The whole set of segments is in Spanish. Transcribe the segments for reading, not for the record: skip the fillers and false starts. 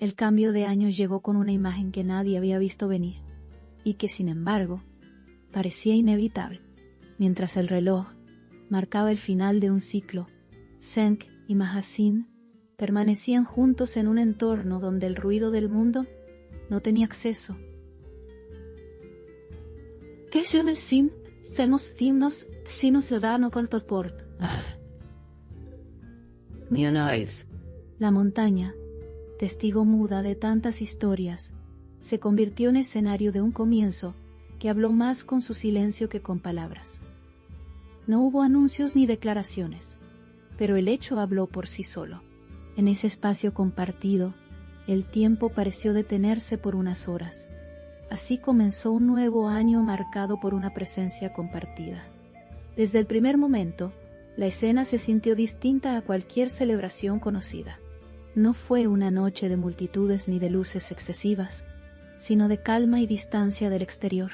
El cambio de año llegó con una imagen que nadie había visto venir, y que sin embargo parecía inevitable. Mientras el reloj marcaba el final de un ciclo, Senk y Mahasin permanecían juntos en un entorno donde el ruido del mundo no tenía acceso. ¿Qué son el sim? Somos fimnos, si nos ciudadano con port. La montaña, testigo muda de tantas historias, se convirtió en escenario de un comienzo que habló más con su silencio que con palabras. No hubo anuncios ni declaraciones, pero el hecho habló por sí solo. En ese espacio compartido, el tiempo pareció detenerse por unas horas. Así comenzó un nuevo año marcado por una presencia compartida. Desde el primer momento, la escena se sintió distinta a cualquier celebración conocida. No fue una noche de multitudes ni de luces excesivas, sino de calma y distancia del exterior.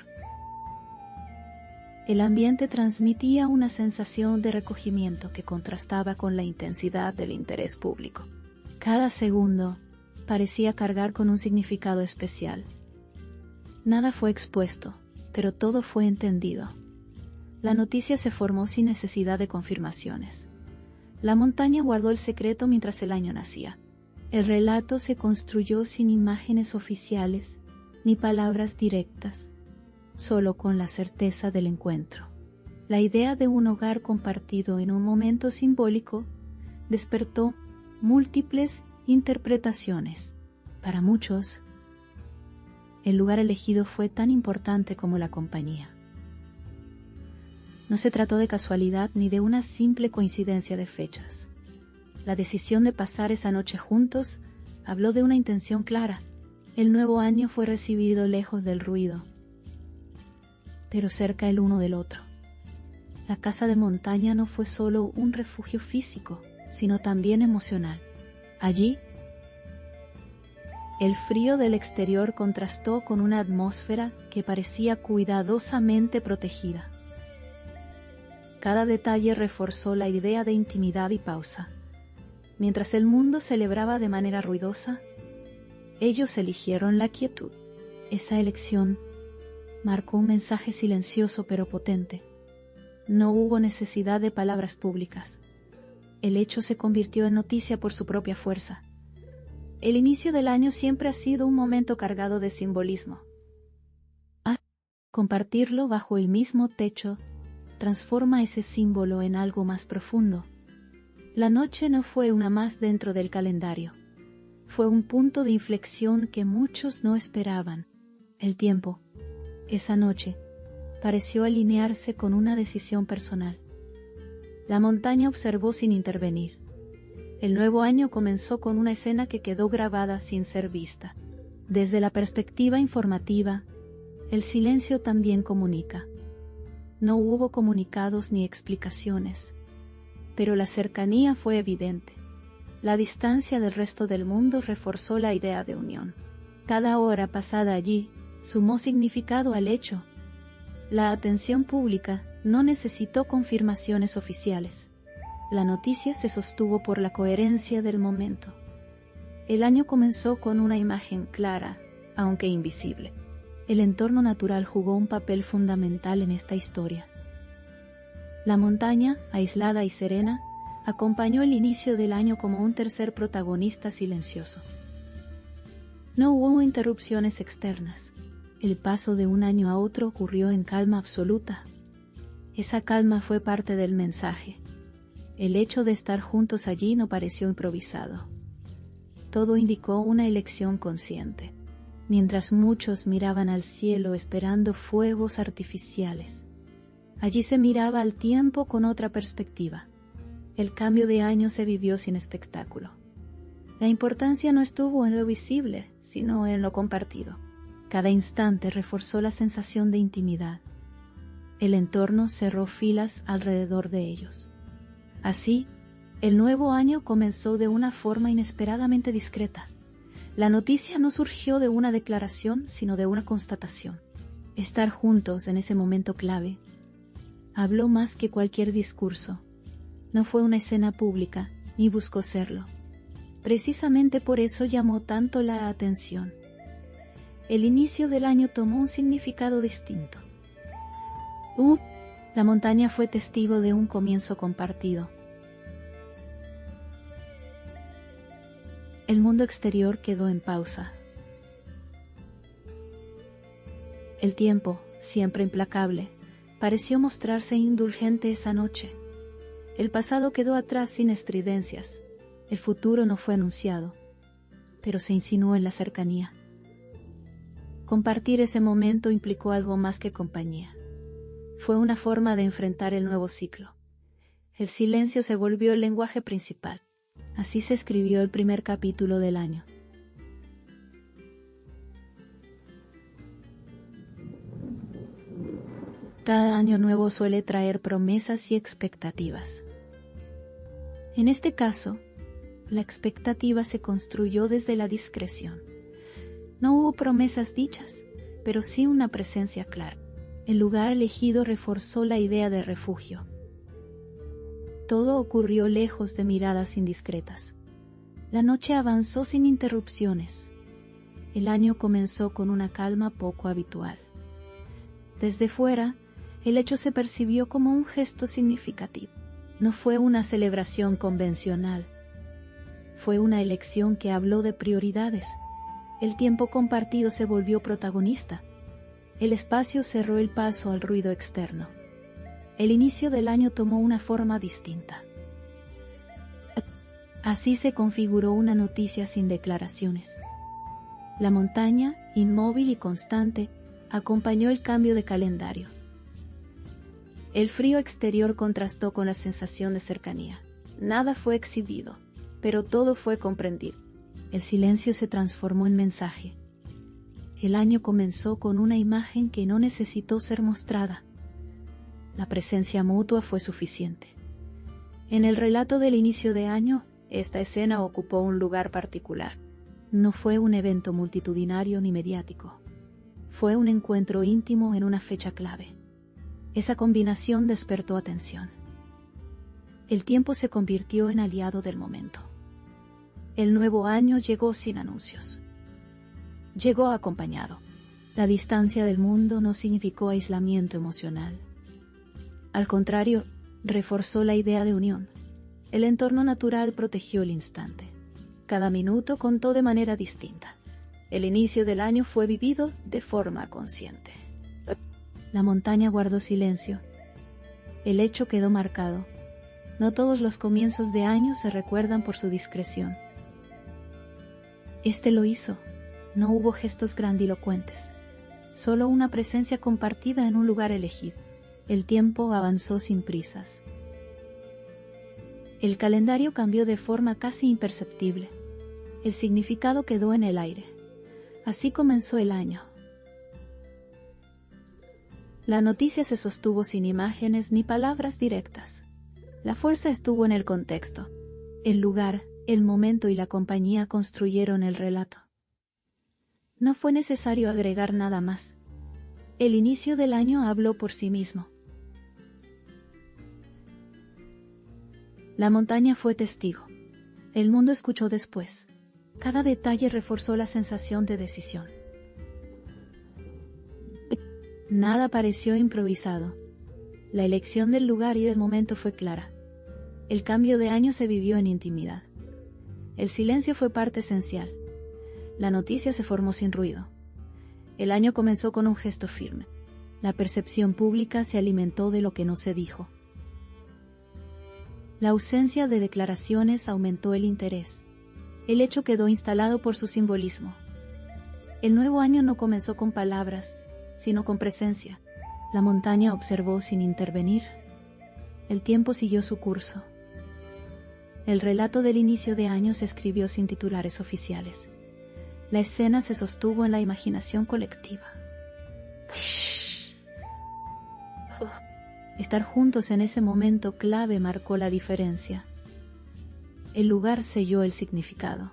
El ambiente transmitía una sensación de recogimiento que contrastaba con la intensidad del interés público. Cada segundo parecía cargar con un significado especial. Nada fue expuesto, pero todo fue entendido. La noticia se formó sin necesidad de confirmaciones. La montaña guardó el secreto mientras el año nacía. El relato se construyó sin imágenes oficiales ni palabras directas, solo con la certeza del encuentro. La idea de un hogar compartido en un momento simbólico despertó múltiples interpretaciones. Para muchos, el lugar elegido fue tan importante como la compañía. No se trató de casualidad ni de una simple coincidencia de fechas. La decisión de pasar esa noche juntos habló de una intención clara. El nuevo año fue recibido lejos del ruido, pero cerca el uno del otro. La casa de montaña no fue solo un refugio físico, sino también emocional. Allí, el frío del exterior contrastó con una atmósfera que parecía cuidadosamente protegida. Cada detalle reforzó la idea de intimidad y pausa. Mientras el mundo celebraba de manera ruidosa, ellos eligieron la quietud. Esa elección marcó un mensaje silencioso pero potente. No hubo necesidad de palabras públicas. El hecho se convirtió en noticia por su propia fuerza. El inicio del año siempre ha sido un momento cargado de simbolismo. Compartirlo bajo el mismo techo transforma ese símbolo en algo más profundo. La noche no fue una más dentro del calendario. Fue un punto de inflexión que muchos no esperaban. El tiempo, esa noche, pareció alinearse con una decisión personal. La montaña observó sin intervenir. El nuevo año comenzó con una escena que quedó grabada sin ser vista. Desde la perspectiva informativa, el silencio también comunica. No hubo comunicados ni explicaciones, pero la cercanía fue evidente. La distancia del resto del mundo reforzó la idea de unión. Cada hora pasada allí sumó significado al hecho. La atención pública no necesitó confirmaciones oficiales. La noticia se sostuvo por la coherencia del momento. El año comenzó con una imagen clara, aunque invisible. El entorno natural jugó un papel fundamental en esta historia. La montaña, aislada y serena, acompañó el inicio del año como un tercer protagonista silencioso. No hubo interrupciones externas. El paso de un año a otro ocurrió en calma absoluta. Esa calma fue parte del mensaje. El hecho de estar juntos allí no pareció improvisado. Todo indicó una elección consciente. Mientras muchos miraban al cielo esperando fuegos artificiales, allí se miraba al tiempo con otra perspectiva. El cambio de año se vivió sin espectáculo. La importancia no estuvo en lo visible, sino en lo compartido. Cada instante reforzó la sensación de intimidad. El entorno cerró filas alrededor de ellos. Así, el nuevo año comenzó de una forma inesperadamente discreta. La noticia no surgió de una declaración, sino de una constatación. Estar juntos en ese momento clave habló más que cualquier discurso. No fue una escena pública, ni buscó serlo. Precisamente por eso llamó tanto la atención. El inicio del año tomó un significado distinto. La montaña fue testigo de un comienzo compartido. El mundo exterior quedó en pausa. El tiempo, siempre implacable, pareció mostrarse indulgente esa noche. El pasado quedó atrás sin estridencias. El futuro no fue anunciado, pero se insinuó en la cercanía. Compartir ese momento implicó algo más que compañía. Fue una forma de enfrentar el nuevo ciclo. El silencio se volvió el lenguaje principal. Así se escribió el primer capítulo del año. Cada año nuevo suele traer promesas y expectativas. En este caso, la expectativa se construyó desde la discreción. No hubo promesas dichas, pero sí una presencia clara. El lugar elegido reforzó la idea de refugio. Todo ocurrió lejos de miradas indiscretas. La noche avanzó sin interrupciones. El año comenzó con una calma poco habitual. Desde fuera, el hecho se percibió como un gesto significativo. No fue una celebración convencional. Fue una elección que habló de prioridades. El tiempo compartido se volvió protagonista. El espacio cerró el paso al ruido externo. El inicio del año tomó una forma distinta. Así se configuró una noticia sin declaraciones. La montaña, inmóvil y constante, acompañó el cambio de calendario. El frío exterior contrastó con la sensación de cercanía. Nada fue exhibido, pero todo fue comprendido. El silencio se transformó en mensaje. El año comenzó con una imagen que no necesitó ser mostrada. La presencia mutua fue suficiente. En el relato del inicio de año, esta escena ocupó un lugar particular. No fue un evento multitudinario ni mediático. Fue un encuentro íntimo en una fecha clave. Esa combinación despertó atención. El tiempo se convirtió en aliado del momento. El nuevo año llegó sin anuncios. Llegó acompañado. La distancia del mundo no significó aislamiento emocional. Al contrario, reforzó la idea de unión. El entorno natural protegió el instante. Cada minuto contó de manera distinta. El inicio del año fue vivido de forma consciente. La montaña guardó silencio. El hecho quedó marcado. No todos los comienzos de año se recuerdan por su discreción. Este lo hizo. No hubo gestos grandilocuentes. Solo una presencia compartida en un lugar elegido. El tiempo avanzó sin prisas. El calendario cambió de forma casi imperceptible. El significado quedó en el aire. Así comenzó el año. La noticia se sostuvo sin imágenes ni palabras directas. La fuerza estuvo en el contexto. El lugar, el momento y la compañía construyeron el relato. No fue necesario agregar nada más. El inicio del año habló por sí mismo. La montaña fue testigo. El mundo escuchó después. Cada detalle reforzó la sensación de decisión. Nada pareció improvisado. La elección del lugar y del momento fue clara. El cambio de año se vivió en intimidad. El silencio fue parte esencial. La noticia se formó sin ruido. El año comenzó con un gesto firme. La percepción pública se alimentó de lo que no se dijo. La ausencia de declaraciones aumentó el interés. El hecho quedó instalado por su simbolismo. El nuevo año no comenzó con palabras, sino con presencia. La montaña observó sin intervenir. El tiempo siguió su curso. El relato del inicio de año se escribió sin titulares oficiales. La escena se sostuvo en la imaginación colectiva. Estar juntos en ese momento clave marcó la diferencia. El lugar selló el significado.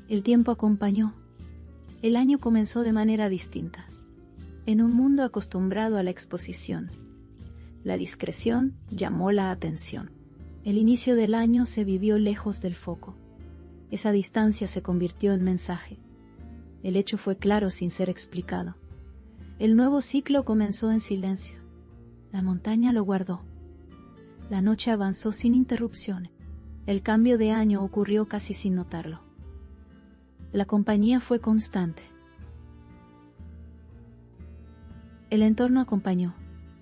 El tiempo acompañó. El año comenzó de manera distinta. En un mundo acostumbrado a la exposición, la discreción llamó la atención. El inicio del año se vivió lejos del foco. Esa distancia se convirtió en mensaje. El hecho fue claro sin ser explicado. El nuevo ciclo comenzó en silencio. La montaña lo guardó. La noche avanzó sin interrupciones. El cambio de año ocurrió casi sin notarlo. La compañía fue constante. El entorno acompañó.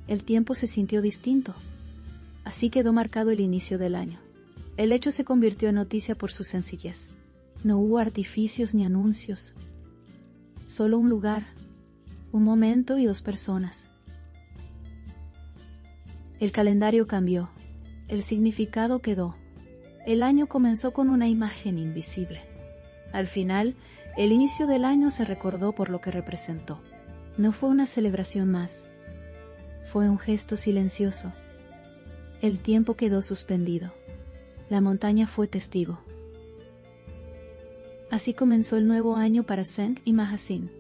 El tiempo se sintió distinto. Así quedó marcado el inicio del año. El hecho se convirtió en noticia por su sencillez. No hubo artificios ni anuncios. Solo un lugar, un momento y 2 personas. El calendario cambió. El significado quedó. El año comenzó con una imagen invisible. Al final, el inicio del año se recordó por lo que representó. No fue una celebración más. Fue un gesto silencioso. El tiempo quedó suspendido. La montaña fue testigo. Así comenzó el nuevo año para Zheng y Mahasin.